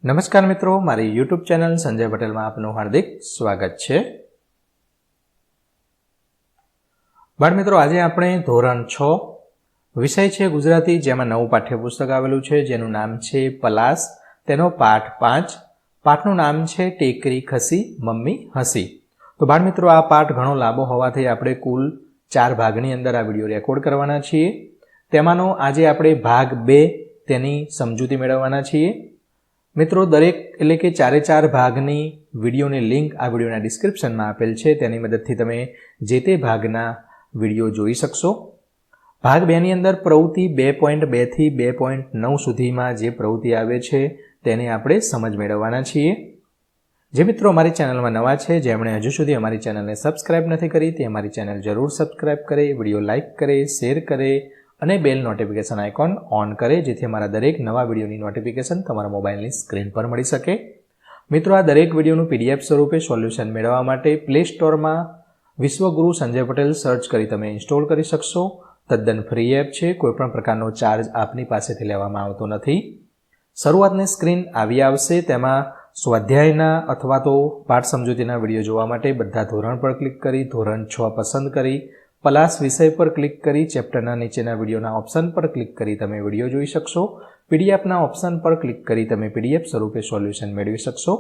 નમસ્કાર મિત્રો, મારી યુટ્યુબ ચેનલ સંજય પટેલમાં આપનું હાર્દિક સ્વાગત છે। બાળ મિત્રો, આજે આપણે ધોરણ 6 વિષય છે ગુજરાતી, જેમાં નવું પાઠ્યપુસ્તક આવેલું છે જેનું નામ છે પલાસ। તેનો પાઠ 5, પાઠનું નામ છે ટેકરી ખસી મમ્મી હસી। તો બાળ મિત્રો, આ પાઠ ઘણો લાંબો હોવાથી આપણે કુલ 4 ભાગની અંદર આ વિડીયો રેકોર્ડ કરવાના છીએ। તેમાંનો આજે આપણે ભાગ 2 તેની સમજૂતી મેળવવાના છીએ। મિત્રો, દરેક એટલે કે 4 ભાગની વિડીયોની લિંક આ વિડીયોના ડિસ્ક્રિપ્શનમાં આપેલ છે, તેની મદદથી તમે જે તે ભાગના વિડીયો જોઈ શકશો। ભાગ 2 ની અંદર પ્રવૃત્તિ 2.2 થી 2.9 સુધીમાં જે પ્રવૃત્તિ આવે છે તેની આપણે સમજ મેળવવાના છીએ। જે મિત્રો અમારી ચેનલમાં નવા છે, જેમણે હજુ સુધી અમારી ચેનલને સબસ્ક્રાઇબ નથી કરી, તે અમારી ચેનલ જરૂર સબસ્ક્રાઇબ કરે, વિડીયો લાઇક કરે, શેર કરે અને બેલ નોટિફિકેશન આઇકોન ઓન કરે, જેથી અમારા દરેક નવા વિડીયોની નોટિફિકેશન તમારા મોબાઈલની સ્ક્રીન પર મળી શકે। મિત્રો, આ દરેક વિડીયોનું PDF સ્વરૂપે સોલ્યુશન મેળવવા માટે પ્લે સ્ટોરમાં વિશ્વગુરુ સંજય પટેલ સર્ચ કરી તમે ઇન્સ્ટોલ કરી શકશો। તદ્દન ફ્રી એપ છે, કોઈપણ પ્રકારનો ચાર્જ આપની પાસેથી લેવામાં આવતો નથી। શરૂઆતની સ્ક્રીન આવી આવશે, તેમાં સ્વાધ્યાયના અથવા તો પાઠ સમજૂતીના વિડીયો જોવા માટે બધા ધોરણ પર ક્લિક કરી ધોરણ 6 પસંદ કરી પલાસ વિષય પર ક્લિક કરી ચેપ્ટરના નીચેના વિડીયોના ઓપ્શન પર ક્લિક કરી તમે વિડીયો જોઈ શકશો। પીડીએફના ઓપ્શન પર ક્લિક કરી તમે PDF સ્વરૂપે સોલ્યુશન મેળવી શકશો।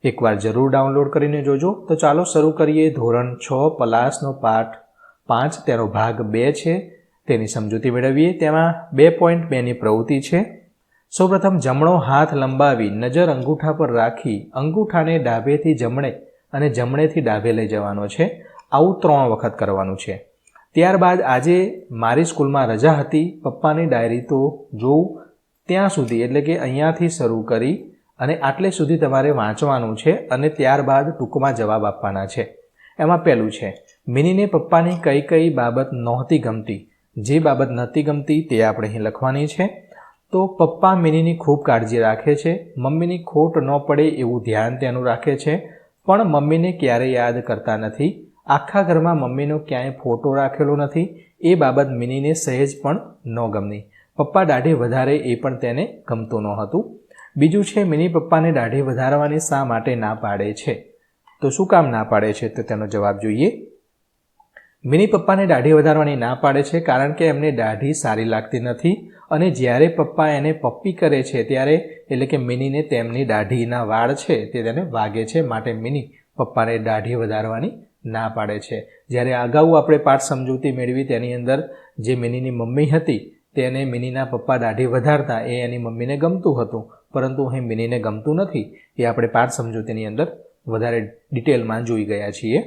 એકવાર જરૂર ડાઉનલોડ કરીને જોજો। તો ચાલો શરૂ કરીએ। ધોરણ 6 પલાસનો પાઠ 5 તેનો ભાગ 2 છે, તેની સમજૂતી મેળવીએ। તેમાં 2.2 ની પ્રવૃત્તિ છે। સૌપ્રથમ જમણો હાથ લંબાવી નજર અંગૂઠા પર રાખી અંગૂઠાને ડાબેથી જમણે અને જમણેથી ડાબે લઈ જવાનો છે। આવું 3 વખત કરવાનું છે। ત્યારબાદ આજે મારી સ્કૂલમાં રજા હતી, પપ્પાની ડાયરી તો જોઉં ત્યાં સુધી, એટલે કે અહીંયાથી શરૂ કરી અને આટલે સુધી તમારે વાંચવાનું છે અને ત્યારબાદ ટૂંકમાં જવાબ આપવાના છે। એમાં પહેલું છે, મિનીને પપ્પાની કઈ કઈ બાબત નહોતી ગમતી। જે બાબત નહોતી ગમતી તે આપણે અહીં લખવાની છે। તો પપ્પા મિનીની ખૂબ કાળજી રાખે છે, મમ્મીની ખોટ ન પડે એવું ધ્યાન તેનું રાખે છે, પણ મમ્મીને ક્યારેય યાદ કરતા નથી। આખા ઘરમાં મમ્મીનો ક્યાંય ફોટો રાખેલો નથી, એ બાબત મિનીને સહેજ પણ ન ગમતી। પપ્પા દાઢી વધારે એ પણ તેને ગમતું ન હતું। બીજું છે, મિની પપ્પાને દાઢી વધારવાની શા માટે ના પાડે છે? તો શું કામ ના પાડે છે? તો તેનો જવાબ જોઈએ। મિની પપ્પાને દાઢી વધારવાની ના પાડે છે કારણ કે એમને દાઢી સારી લાગતી નથી અને જ્યારે પપ્પા એને પપ્પી કરે છે ત્યારે, એટલે કે મિનીને તેમની દાઢીના વાળ છે તે તેને વાગે છે, માટે મિની પપ્પાને દાઢી વધારવાની ના પાડે છે। જ્યારે અગાઉ આપણે પાઠ સમજૂતી મેળવી તેની અંદર જે મિનીની મમ્મી હતી તેને મિનીના પપ્પા દાઢી વધારતા એ એની મમ્મીને ગમતું હતું, પરંતુ અહીં મિનીને ગમતું નથી, એ આપણે પાઠ સમજૂતીની અંદર વધારે ડિટેલમાં જોઈ ગયા છીએ।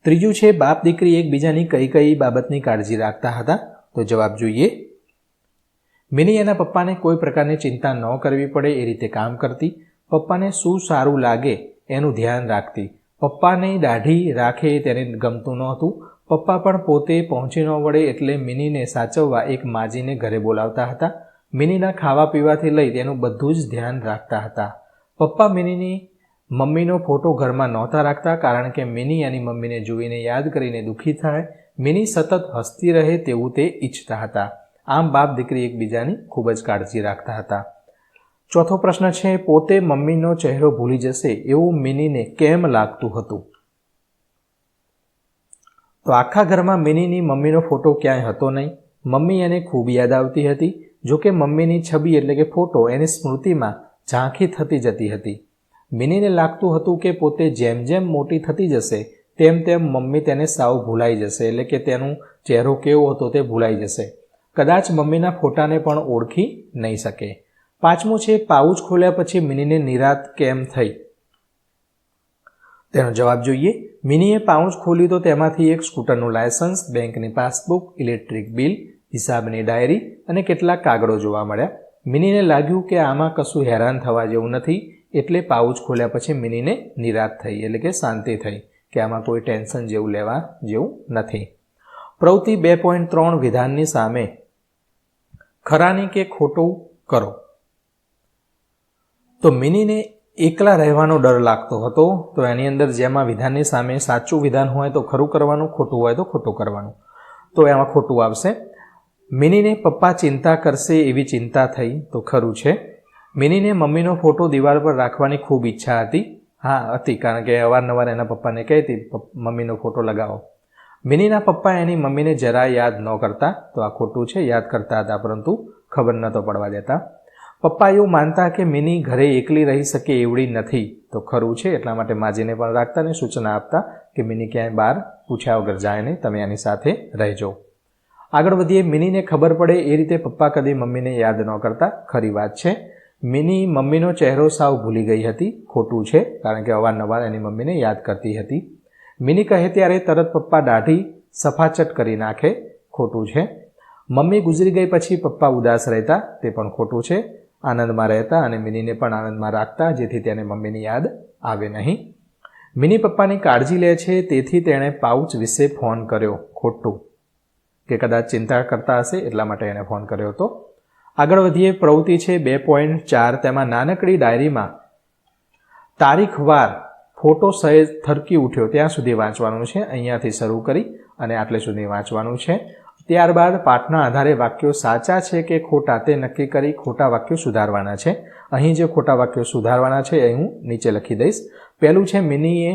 ત્રીજું છે, બાપ દીકરી એકબીજાની કઈ કઈ બાબતની કાળજી રાખતા હતા? તો જવાબ જોઈએ। મિની એના પપ્પાને કોઈ પ્રકારની ચિંતા ન કરવી પડે એ રીતે કામ કરતી, પપ્પાને શું સારું લાગે એનું ધ્યાન રાખતી, પપ્પાને દાઢી રાખે તેને ગમતું નહોતું, પપ્પા પણ પોતે પહોંચી ન વળે એટલે મિનીને સાચવવા એક માજીને ઘરે બોલાવતા હતા, મિનીના ખાવા પીવાથી લઈ તેનું બધું જ ધ્યાન રાખતા હતા। પપ્પા મિનીની મમ્મીનો ફોટો ઘરમાં નહોતા રાખતા કારણ કે મિની એની મમ્મીને જોઈને યાદ કરીને દુઃખી થાય, મિની સતત હસતી રહે તેવું તે ઈચ્છતા હતા। આમ બાપ દીકરી એકબીજાની ખૂબ જ કાળજી રાખતા હતા। ચોથો પ્રશ્ન છે, પોતે મમ્મીનો ચહેરો ભૂલી જશે એવું મિનીને કેમ લાગતું હતું? તો આખા ઘરમાં મિનીની મમ્મીનો ફોટો ક્યાંય હતો નહીં, મમ્મી એને ખૂબ યાદ આવતી હતી, જોકે મમ્મીની છબી એટલે કે ફોટો એની સ્મૃતિમાં ઝાંખી થતી જતી હતી। મિનીને લાગતું હતું કે પોતે જેમ જેમ મોટી થતી જશે તેમ તેમ મમ્મી તેને સાવ ભૂલાઈ જશે, એટલે કે તેનો ચહેરો કેવો હતો તે ભૂલાઈ જશે, કદાચ મમ્મીના ફોટાને પણ ઓળખી નહીં શકે। પાંચમું છે, પાઉચ ખોલ્યા પછી મિનીને નિરાત કેમ થઈ? તેનો જવાબ જોઈએ। મિનીએ પાઉચ ખોલ્યું તો તેમાંથી એક સ્કૂટરનું લાયસન્સ, બેંકની પાસબુક, ઇલેક્ટ્રિક બિલ, હિસાબની ડાયરી અને કેટલાક કાગળો જોવા મળ્યા। મિનીને લાગ્યું કે આમાં કશું હેરાન થવા જેવું નથી, એટલે પાઉચ ખોલ્યા પછી મિનીને નિરાત થઈ, એટલે કે શાંતિ થઈ કે આમાં કોઈ ટેન્શન જેવું લેવા જેવું નથી। પ્રવૃત્તિ 2.3 વિધાનની સામે ખરાની કે ખોટું કરો। તો મિનીને એકલા રહેવાનો ડર લાગતો હતો, તો એની અંદર જેમાં વિધાનની સામે સાચું વિધાન હોય તો ખરું કરવાનું, ખોટું હોય તો ખોટું કરવાનું, તો એમાં ખોટું આવશે। મિનીને પપ્પા ચિંતા કરશે એવી ચિંતા થઈ, તો ખરું છે। મિનીને મમ્મીનો ફોટો દિવાલ પર રાખવાની ખૂબ ઈચ્છા હતી. હા હતી, કારણ કે અવારનવાર એના પપ્પાને કહેતી મમ્મીનો ફોટો લગાવો. મિનીના પપ્પા એની મમ્મીને જરા યાદ ન કરતા, તો આ ખોટું છે, યાદ કરતા હતા પરંતુ ખબર નહોતો પડવા દેતા. પપ્પા એવું માનતા કે મિની ઘરે એકલી રહી શકે એવડી નથી, તો ખરું છે, એટલા માટે માજીને પણ રાખતા ને સૂચના આપતા કે મિની ક્યાંય બહાર પૂછ્યા વગર જાય નહીં, તમે એની સાથે રહેજો. આગળ વધીએ. મિનીને ખબર પડે એ રીતે પપ્પા કદી મમ્મીને યાદ ન કરતા. ખરી વાત છે, મિની મમ્મીનો ચહેરો સાવ ભૂલી ગઈ હતી. ખોટું છે, કારણ કે અવારનવાર એની મમ્મીને યાદ કરતી હતી. મિની કહે ત્યારે તરત પપ્પા દાઢી સફાચટ કરી નાખે. ખોટું છે. મમ્મી ગુજરી ગઈ પછી પપ્પા ઉદાસ રહેતા. તે પણ ખોટું છે. આનંદમાં રહેતા અને મિનીને પણ આનંદમાં રાખતા, જેથી તેને મમ્મીની યાદ આવે નહીં. મિની પપ્પાની કાળજી લે છે, તેથી તેણે પાઉચ વિશે ફોન કર્યો. ખોટું, કે કદાચ ચિંતા કરતા હશે એટલા માટે એણે ફોન કર્યો હતો. આગળ વધીએ. પ્રવૃત્તિ છે 2.4. તેમાં નાનકડી ડાયરીમાં તારીખ, વાર, ફોટો સહેજ થરકી ઉઠ્યો ત્યાં સુધી વાંચવાનું છે. અહીંયાથી શરૂ કરી અને આટલે સુધી વાંચવાનું છે. ત્યારબાદ પાઠના આધારે વાક્યો સાચા છે કે ખોટા તે નક્કી કરી ખોટા વાક્યો સુધારવાના છે. અહીં જે ખોટા વાક્યો સુધારવાના છે એ હું નીચે લખી દઈશ. પહેલું છે, મિનીએ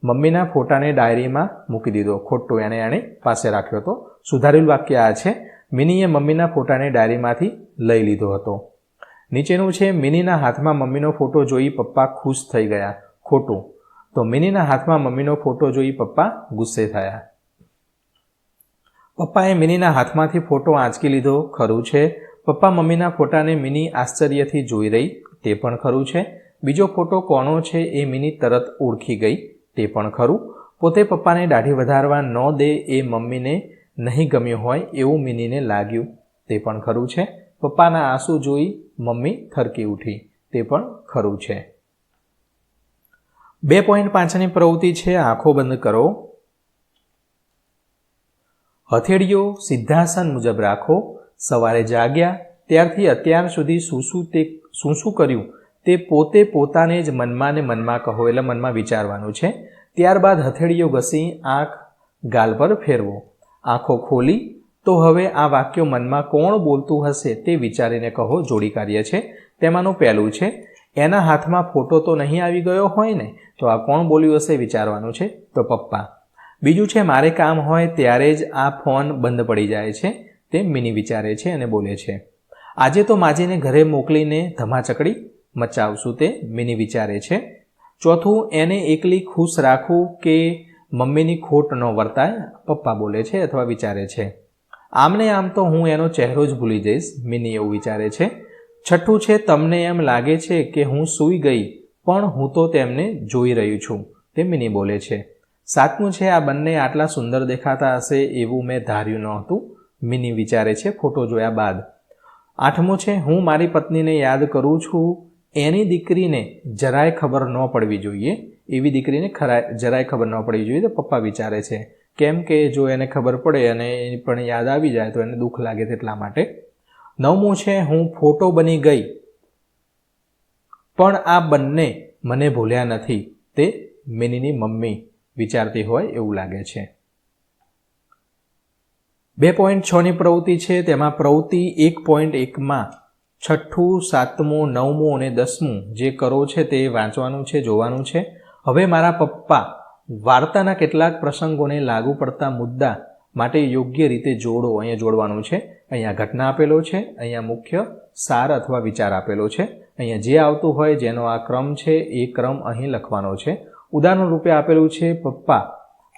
મમ્મીના ફોટાને ડાયરીમાં મૂકી દીધો. ખોટું, એણે પાસે રાખ્યો હતો. સુધારેલું વાક્ય આ છે, મિનીએ મમ્મીના ફોટાને ડાયરીમાંથી લઈ લીધો હતો. નીચેનું છે, મિનીના હાથમાં મમ્મીનો ફોટો જોઈ પપ્પા ખુશ થઈ ગયા. ખોટું, તો મિનીના હાથમાં મમ્મીનો ફોટો જોઈ પપ્પા ગુસ્સે થયા. પપ્પાએ મિનીના હાથમાંથી ફોટો આંચકી લીધો. ખરું છે. પપ્પા મમ્મીના ફોટાને મિની આશ્ચર્યથી જોઈ રહી. તે પણ ખરું છે. બીજો ફોટો કોનો છે એ મિની તરત ઓળખી ગઈ. તે પણ ખરું. પોતે પપ્પાને દાઢી વધારવા ન દે એ મમ્મીને નહીં ગમ્યું હોય એવું મિનીને લાગ્યું. તે પણ ખરું છે. પપ્પાના આંસુ જોઈ મમ્મી થરકી ઉઠી. તે પણ ખરું છે. 2.5ની પ્રવૃત્તિ છે આંખો બંધ કરો. હથેળીઓ સિદ્ધાસન મુજબ રાખો. સવારે જાગ્યા ત્યારથી અત્યાર સુધી શું શું કર્યું તે પોતે પોતાને જ મનમાં ને મનમાં કહો, એટલે મનમાં વિચારવાનું છે. ત્યારબાદ હથેળીઓ ઘસી આંખ ગાલ પર ફેરવો. આંખો ખોલી તો હવે આ વાક્યો મનમાં કોણ બોલતું હશે તે વિચારીને કહો. જોડી કાર્ય છે. તેમાંનું પહેલું છે, એના હાથમાં ફોટો તો નહીં આવી ગયો હોય ને, તો આ કોણ બોલ્યું હશે વિચારવાનું છે. તો પપ્પા. બીજું છે, મારે કામ હોય ત્યારે જ આ ફોન બંધ પડી જાય છે. તે મિની વિચારે છે અને બોલે છે. આજે તો માજીને ઘરે મોકલીને ધમાચકડી મચાવશું. તે મિની વિચારે છે. ચોથું, એને એકલી ખુશ રાખવું કે મમ્મીની ખોટ ન વર્તાય. પપ્પા બોલે છે અથવા વિચારે છે. આમને આમ તો હું એનો ચહેરો જ ભૂલી જઈશ. મિની એવું વિચારે છે. છઠ્ઠું છે, તમને એમ લાગે છે કે હું સૂઈ ગઈ પણ હું તો તેમને જોઈ રહ્યું છું. તે મિની બોલે છે. સાતમું છે, આ બંને આટલા સુંદર દેખાતા હશે એવું મેં ધાર્યું નહોતું. મિની વિચારે છે ફોટો જોયા બાદ. આઠમું છે, હું મારી પત્નીને યાદ કરું છું. એની દીકરીને જરાય ખબર ન પડવી જોઈએ. એવી દીકરીને જરાય ખબર ન પડવી જોઈએ. તો પપ્પા વિચારે છે. કેમ કે જો એને ખબર પડે અને એની પણ યાદ આવી જાય તો એને દુઃખ લાગે તેટલા માટે. નવમું છે, હું ફોટો બની ગઈ પણ આ બંને મને ભૂલ્યા નથી. તે મિનીની મમ્મી વિચારતી હોય એવું લાગે છે. 2.6ની પ્રવૃત્તિ છે. તેમાં પ્રવૃત્તિ 1.1માં છઠ્ઠું, સાતમું, નવમું અને 10મું જે કરો છે તે વાંચવાનું છે, જોવાનું છે. હવે મારા પપ્પા વાર્તાના કેટલાક પ્રસંગોને લાગુ પડતા મુદ્દા માટે યોગ્ય રીતે જોડો. અહીંયા જોડવાનું છે. અહીંયા ઘટના આપેલો છે. અહીંયા મુખ્ય સાર અથવા વિચાર આપેલો છે. અહીંયા જે આવતું હોય જેનો આ ક્રમ છે એ ક્રમ અહીં લખવાનો છે. ઉદાહરણ રૂપે આપેલું છે, પપ્પા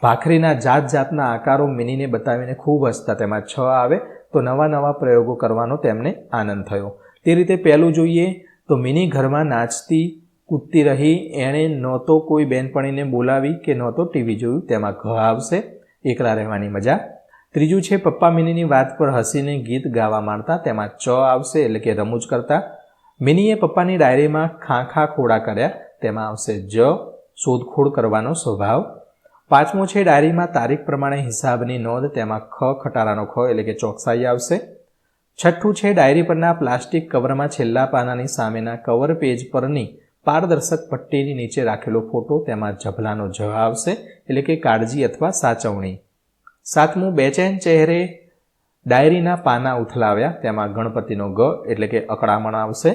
ભાખરીના જાત જાતના આકારો મિનીને બતાવીને ખૂબ હસતા. તેમાં 6 આવે તો નવા નવા પ્રયોગો કરવાનો તેમને આનંદ થયો. તે રીતે પહેલું જોઈએ તો મિની ઘરમાં નાચતી કૂદતી રહી. એણે ન તો કોઈ બહેનપણીને બોલાવી કે ન તો ટીવી જોયું. તેમાં ઘ આવશે, એકલા રહેવાની મજા. ત્રીજું છે, પપ્પા મિનીની વાત પર હસીને ગીત ગાવા માંડતા. તેમાં ચ આવશે, એટલે કે રમૂજ કરતા. મિનીએ પપ્પાની ડાયરીમાં ખાખા ખોડા કર્યા. તેમાં આવશે જ, શોધખોળ કરવાનો સ્વભાવ. પાંચમું છે, ડાયરીમાં તારીખ પ્રમાણે હિસાબની નોંધ. તેમાં ખ ખટારાનો ખ, એટલે કે ચોકસાઈ આવશે. છઠ્ઠું છે, ડાયરી પરના પ્લાસ્ટિક કવરમાં છેલ્લા પાનાની સામેના કવર પેજ પરની પારદર્શક પટ્ટીની નીચે રાખેલો ફોટો. તેમાં જભલાનો જ આવશે, એટલે કે કાળજી અથવા સાચવણી. સાતમું, બેચેન ચહેરે ડાયરીના પાના ઉથલાવ્યા. તેમાં ગણપતિનો ગ, એટલે કે અકળામણ આવશે.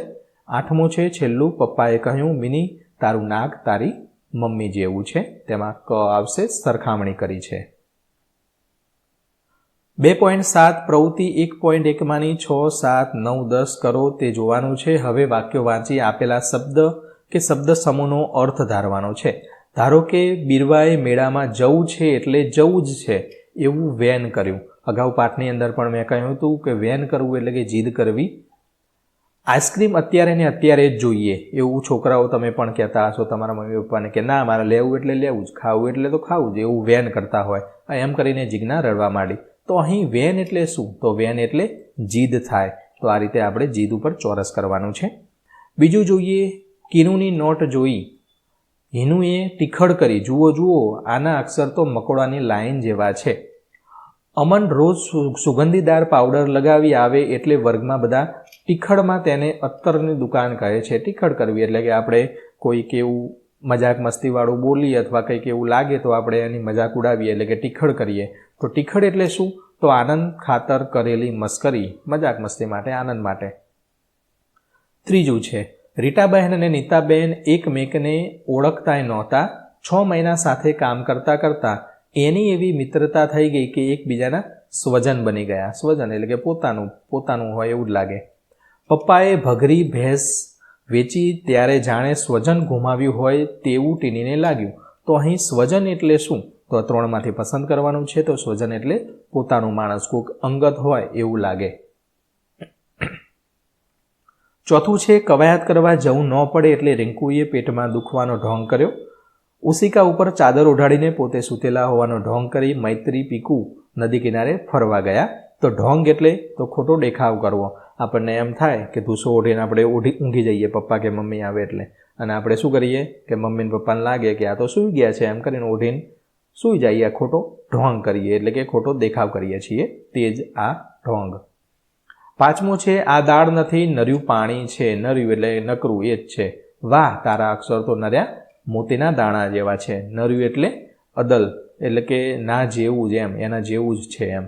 8મું છે છેલ્લું, પપ્પાએ કહ્યું, મિની તારું નાક તારી મમ્મી જેવું છે. તેમાં ક આવશે, સરખામણી કરી છે. 2.7 પ્રવૃત્તિ 1.1 માંની 6, 7, 9, 10 કરો તે જોવાનું છે. હવે વાક્યો વાંચી આપેલા શબ્દ કે શબ્દ સમૂહનો અર્થ ધારવાનો છે. ધારો કે બીરવાએ મેળામાં જવું છે એટલે જવું જ છે એવું વેન કર્યું. અગાઉ પાઠની અંદર પણ મેં કહ્યું હતું કે વેન કરવું એટલે કે જીદ કરવી. આઈસ્ક્રીમ અત્યારે ને અત્યારે જ જોઈએ એવું છોકરાઓ તમે પણ કહેતા હશો તમારા મમ્મી પપ્પાને કે ના મારે લેવું એટલે લેવું જ, ખાવું એટલે તો ખાવું જ, એવું વેન કરતા હોય. એમ કરીને જીજ્ઞા રડવા માંડી. તો અહીં વેન એટલે શું? તો વેન એટલે જીદ થાય. તો આ રીતે આપણે જીદ ઉપર ચોરસ કરવાનું છે. બીજું જોઈએ, કિનુની નોટ જોઈ હિનુએ ટીખળ કરી. જુઓ જુઓ, આના અક્ષર તો મકોડાની લાઈન જેવા છે. અમન રોજ સુગંધીદાર પાવડર લગાવી આવે એટલે વર્ગમાં બધા ટીખળમાં તેને અત્તરની દુકાન કહે છે. ટીખળ કરવી એટલે કે આપણે કોઈક એવું મજાક મસ્તીવાળું બોલીએ અથવા કંઈક એવું લાગે તો આપણે એની મજાક ઉડાવીએ એટલે કે ટીખળ કરીએ. તો ટીખળ એટલે શું? તો આનંદ ખાતર કરેલી મસ્કરી, મજાક મસ્તી માટે, આનંદ માટે. ત્રીજું છે, રીટાબહેન અને નીતાબહેન એકમેકને ઓળખતાય નહોતા. 6 મહિના સાથે કામ કરતા કરતા એની એવી મિત્રતા થઈ ગઈ કે એકબીજાના સ્વજન બની ગયા. સ્વજન એટલે કે પોતાનું હોય એવું જ લાગે. પપ્પાએ ભઘરી ભેંસ વેચી ત્યારે જાણે સ્વજન ગુમાવ્યું હોય તેવું ટીનીને લાગ્યું. તો અહીં સ્વજન એટલે શું? તો 3માંથી પસંદ કરવાનું છે. તો સ્વજન એટલે પોતાનું માણસ, કોઈક અંગત હોય એવું લાગે. ચોથું છે, કવાયત કરવા જવું ન પડે એટલે રિંકુએ પેટમાં દુખવાનો ઢોંગ કર્યો. ઉસિકા ઉપર ચાદર ઓઢાડીને પોતે સૂતેલા હોવાનો ઢોંગ કરી મૈત્રી પીકુ નદી કિનારે ફરવા ગયા. તો ઢોંગ એટલે તો ખોટો દેખાવ કરવો. આપણને એમ થાય કે ધૂસો ઓઢીને આપણે ઊંઘી જઈએ પપ્પા કે મમ્મી આવે એટલે, અને આપણે શું કરીએ કે મમ્મીને પપ્પાને લાગે કે આ તો સૂઈ ગયા છે એમ કરીને ઓઢીને સૂઈ જઈએ. આ ખોટો ઢોંગ કરીએ એટલે કે ખોટો દેખાવ કરીએ છીએ, તે જ આ ઢોંગ. 5મું છે, આ દાળ નથી નર્યું પાણી છે. નર્યું એટલે નકરું એ જ છે. વાહ, તારા અક્ષર તો નર્યા મોતીના દાણા જેવા છે. નર્યું એટલે અદલ એટલે કે ના જેવું જ, એમ એના જેવું જ છે એમ.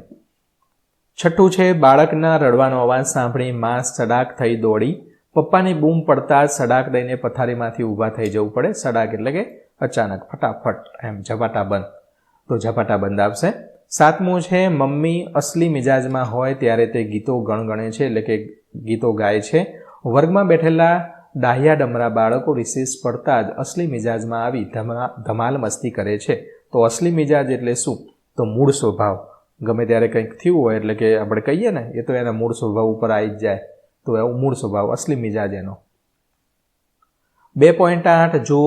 6ઠું છે, બાળકના રડવાનો અવાજ સાંભળી માં સડાક થઈ દોડી. પપ્પાની બૂમ પડતા જ સડાક દઈને પથારીમાંથી ઊભા થઈ જવું પડે. સડાક એટલે કે અચાનક, ફટાફટ, એમ ઝપાટા બંધ. તો ઝપાટા બંધ આવશે. 7મું છે, મમ્મી અસલી મિજાજમાં હોય ત્યારે તે ગીતો ગણગણે છે એટલે કે ગીતો ગાય છે. વર્ગમાં બેઠેલા ડાહ્યા ડમરા બાળકો રિસેસ પડતા જ અસલી મિજાજમાં આવી ધમાલ મસ્તી કરે છે. તો અસલી મિજાજ એટલે શું? તો મૂળ સ્વભાવ. ગમે ત્યારે કંઈક થયું હોય એટલે કે આપણે કહીએ ને એ તો એના મૂળ સ્વભાવ ઉપર આવી જ જાય. તો એવું મૂળ સ્વભાવ, અસલી મિજાજ એનો. 2.8 જો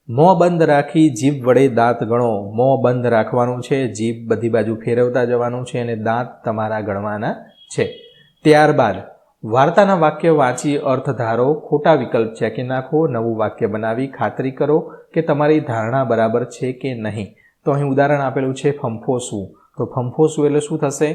મોં બંધ રાખી જીભ વડે દાંત ગણો. મોં બંધ રાખવાનું છે, જીભ બધી બાજુ ફેરવતા જવાનું છે અને દાંત તમારા ગણવાના છે. ત્યારબાદ વાર્તાના વાક્ય વાંચી અર્થ ધારો. ખોટા વિકલ્પ ચેકી નાખો. નવું વાક્ય બનાવી ખાતરી કરો કે તમારી ધારણા બરાબર છે કે નહીં. તો અહીં ઉદાહરણ આપેલું છે ફંફોસવું. તો ફંફોસવું એટલે શું થશે?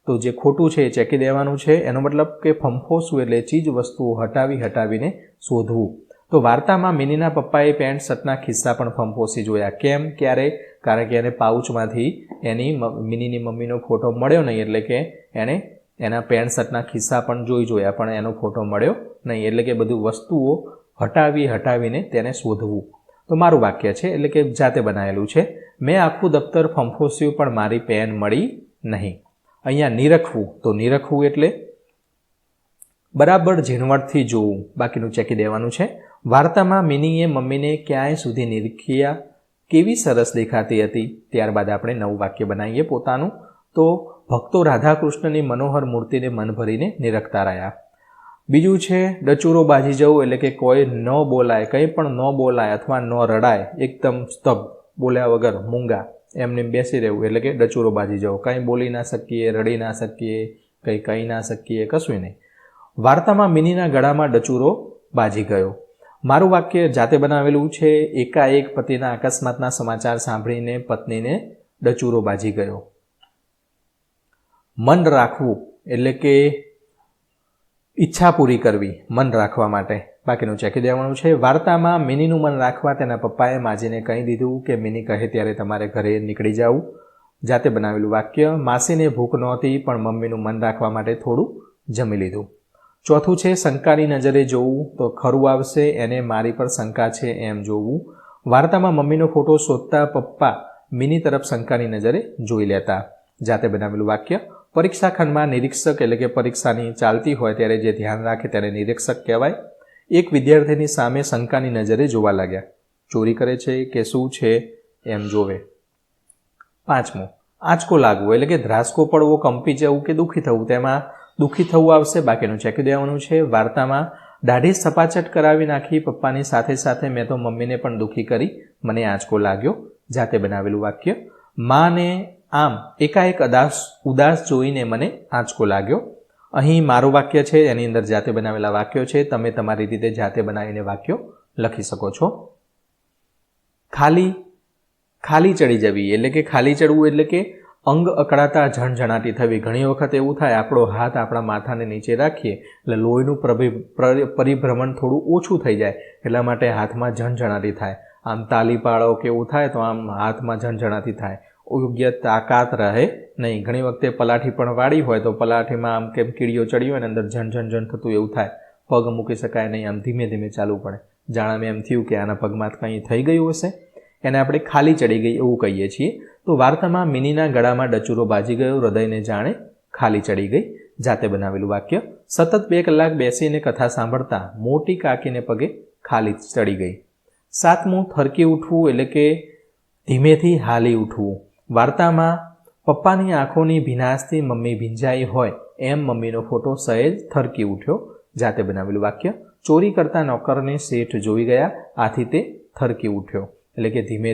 તો જે ખોટું છે એ ચેકી દેવાનું છે. એનો મતલબ કે ફંફોસવું એટલે ચીજ વસ્તુઓ હટાવીને શોધવું. તો વાર્તામાં મિનીના પપ્પાએ પેન્ટ શર્ટના ખિસ્સા પણ ફંફોસી જોયા. કેમ? ક્યારે? કારણ કે એને પાઉચમાંથી મિનીની મમ્મીનો ફોટો મળ્યો નહીં એટલે કે એણે એના પેન્ટ શર્ટના ખિસ્સા પણ જોયા પણ એનો ફોટો મળ્યો નહીં. એટલે કે બધું વસ્તુઓ હટાવીને તેને શોધવું. તો મારું વાક્ય છે એટલે કે જાતે બનાવેલું છે. મેં આખું દફતર ફંફોસ્યું પણ મારી પેન મળી નહીં. અહીંયા નિરખવું. તો નિરખવું એટલે બરાબર ઝીણવટથી જોવું. બાકીનું ચેકી દેવાનું છે. વાર્તામાં મિનીએ મમ્મીને ક્યાંય સુધી નિરખ્યા, કેવી સરસ દેખાતી હતી. ત્યારબાદ આપણે નવું વાક્ય બનાવીએ પોતાનું. તો ભક્તો રાધાકૃષ્ણની મનોહર મૂર્તિને મન ભરીને નિરખતા રહ્યા. બીજું છે ડચુરો બાજી જવું એટલે કે કોઈ ન બોલાય, કંઈ પણ ન બોલાય અથવા ન રડાય, એકદમ સ્તબ્ધ, બોલ્યા વગર મૂંગા એમને બેસી રહેવું એટલે કે ડચુરો બાજી જવું. કંઈ બોલી ના શકીએ, રડી ના શકીએ, કંઈ કહી ના શકીએ, કશું નહીં. વાર્તામાં મિનીના ગળામાં ડચુરો બાજી ગયો. મારું વાક્ય જાતે બનાવેલું છે. એકાએક પતિના અકસ્માતના સમાચાર સાંભળીને પત્નીને ડચુરો બાજી ગયો. મન રાખવું એટલે કે ઈચ્છા પૂરી કરવી, મન રાખવા માટે. બાકીનું ચેકી દેવાનું છે. વાર્તામાં મિનીનું મન રાખવા તેના પપ્પાએ માજીને કહી દીધું કે મિની કહે ત્યારે તમારે ઘરે નીકળી જવું. જાતે બનાવેલું વાક્ય. માસીને ભૂખ નહોતી પણ મમ્મીનું મન રાખવા માટે થોડું જમી લીધું. ચોથું છે શંકાની નજરે જોવું, તો ખરું આવશે, એને મારી પર શંકા છે એમ જોવું. વાર્તામાં મમ્મીનો ફોટો શોધતા પપ્પા મિની તરફ શંકાની નજરે જોઈ લેતા. જાતે બનાવેલું વાક્ય. પરીક્ષા ખંડમાં નિરીક્ષક એટલે કે પરીક્ષાની ચાલતી હોય ત્યારે જે ધ્યાન રાખે તેને નિરીક્ષક કહેવાય. એક વિદ્યાર્થીની સામે શંકાની નજરે જોવા લાગ્યા. ચોરી કરે છે કે શું છે એમ જોવે. પાંચમું, આંચકો લાગવો એટલે કે ધ્રાસકો પડવો, કંપી જવું કે દુઃખી થવું. તેમાં દુઃખી થવું આવશે, બાકીનું ચેકી દેવાનું છે. વાર્તામાં દાઢી સપાચટ કરાવી નાખી પપ્પાની સાથે સાથે મેં તો મમ્મીને પણ દુઃખી કરી, મને આંચકો લાગ્યો. જાતે બનાવેલું વાક્ય. માને આમ એકાએક ઉદાસ જોઈને મને આંચકો લાગ્યો. અહીં મારું વાક્ય છે, એની અંદર જાતે બનાવેલા વાક્યો છે. તમે તમારી રીતે જાતે બનાવીને વાક્યો લખી શકો છો. ખાલી ચડી જવી એટલે કે ખાલી ચડવું એટલે કે અંગ અકળાતા ઝણઝણાટી થવી. ઘણી વખત એવું થાય, આપણો હાથ આપણા માથાને નીચે રાખીએ એટલે લોહીનું પરિભ્રમણ થોડું ઓછું થઈ જાય, એટલા માટે હાથમાં ઝણઝણાટી થાય. આમ તાલી પાડો કે એવું થાય તો આમ હાથમાં ઝણઝણાટી થાય, યોગ્ય તાકાત રહે નહીં. ઘણી વખતે પલાઠી પણ વાળી હોય તો પલાઠીમાં આમ કેમ કીડીઓ ચડી હોય ને અંદર ઝણ થતું એવું થાય, પગ મૂકી શકાય નહીં, આમ ધીમે ધીમે ચાલવું પડે. જાણે એમ થયું કે આના પગમાં કંઈ થઈ ગયું હશે, એને આપણે ખાલી ચડી ગઈ એવું કહીએ છીએ. તો વાર્તામાં મિનીના ગળામાં ડચુરો બાજી ગયો, હૃદયને જાણે ખાલી ચડી ગઈ. જાતે બનાવેલું વાક્ય. સતત 2 કલાક બેસીને કથા સાંભળતા મોટી કાકીને પગે ખાલી ચડી ગઈ. સાતમું, થરકી ઉઠવું એટલે કે ધીમેથી હાલી ઉઠવું. વાર્તામાં પપ્પાની આંખોની ભીનાશથી મમ્મી ભીંજાઈ હોય એમ મમ્મીનો ફોટો સહેજ થરકી ઉઠ્યો. જાતે બનાવેલું વાક્ય. ચોરી કરતા નોકરને શેઠ જોઈ ગયા, આથી તે થરકી ઉઠ્યો એટલે કે ધીમે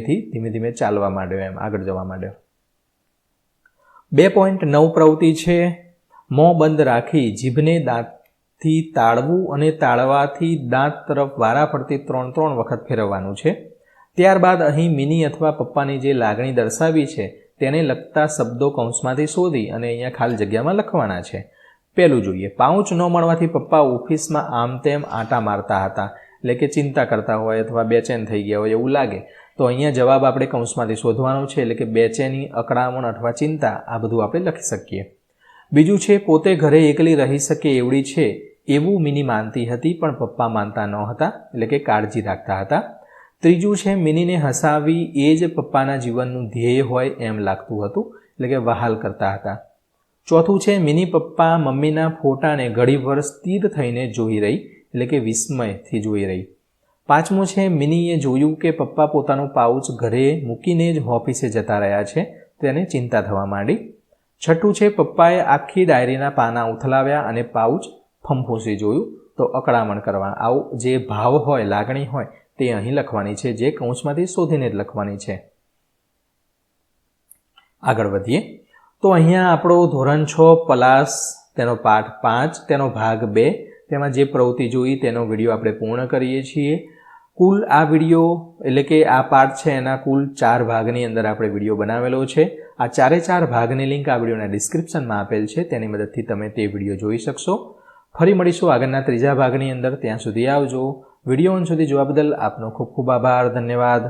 ધીમે ચાલવા માંડ્યો, એમ આગળ જવા માંડ્યો. 2.9 પ્રવૃત્તિ છે. મોં બંધ રાખી જીભને દાંતથી તાળવું અને તાળવાથી દાંત તરફ વારા ફરતી 3 વખત ફેરવવાનું છે. ત્યારબાદ અહીં મિની અથવા પપ્પાની જે લાગણી દર્શાવી છે તેને લગતા શબ્દો કૌંસમાંથી શોધી અને અહીંયા ખાલી જગ્યામાં લખવાના છે. પહેલું જોઈએ. પાઉચ ન મળવાથી પપ્પા ઓફિસમાં આમ તેમ આંટા મારતા હતા, એટલે કે ચિંતા કરતા હોય અથવા બેચેન થઈ ગયા હોય એવું લાગે. તો અહીંયા જવાબ આપણે કૌંસમાંથી શોધવાનો છે, એટલે કે બેચેની, અકળામણ અથવા ચિંતા, આ બધું આપણે લખી શકીએ. બીજું છે, પોતે ઘરે એકલી રહી શકે એવડી છે એવું મિની માનતી હતી, પણ પપ્પા માનતા ન હતા, એટલે કે કાળજી રાખતા હતા. ત્રીજું છે, મિનીને હસાવી એ જ પપ્પાના જીવનનું ધ્યેય હોય એમ લાગતું હતું, એટલે કે વહાલ કરતા હતા. ચોથું છે, મિની પપ્પા મમ્મીના ફોટાને ઘડીભર સ્થિર થઈને જોઈ રહી, એટલે કે વિસ્મયથી જોઈ રહી. પાંચમું છે, મિનીએ જોયું કે પપ્પા પોતાનું પાઉચ ઘરે મૂકીને જ ઓફિસે જતા રહ્યા છે, તેને ચિંતા થવા માંડી. છઠ્ઠું છે, પપ્પાએ આખી ડાયરીના પાના ઉથલાવ્યા અને પાઉચ ફંફોસી જોયું, તો અકળામણ કરવા. આવું જે ભાવ હોય, લાગણી હોય તે અહીં લખવાની છે, જે કૌંસમાંથી શોધીને જ લખવાની છે. આગળ વધીએ તો અહીંયા આપણો ધોરણ 6 પલાસ તેનો પાઠ 5 તેનો ભાગ 2 તેમાં જે પ્રવૃત્તિ જોઈ તેનો વિડીયો આપણે પૂર્ણ કરીએ છીએ. કુલ આ વિડીયો એટલે કે આ પાઠ છે એના કુલ 4 ભાગની અંદર આપણે વિડીયો બનાવેલો છે. આ 4 ભાગની લિંક આ વિડીયોના ડિસ્ક્રિપ્શનમાં આપેલ છે, તેની મદદથી તમે તે વિડીયો જોઈ શકશો. ફરી મળીશું આગળના 3જા ભાગની અંદર. ત્યાં સુધી આવજો. વિડીયો અંત સુધી જોવા બદલ આપનો ખૂબ ખૂબ આભાર. ધન્યવાદ.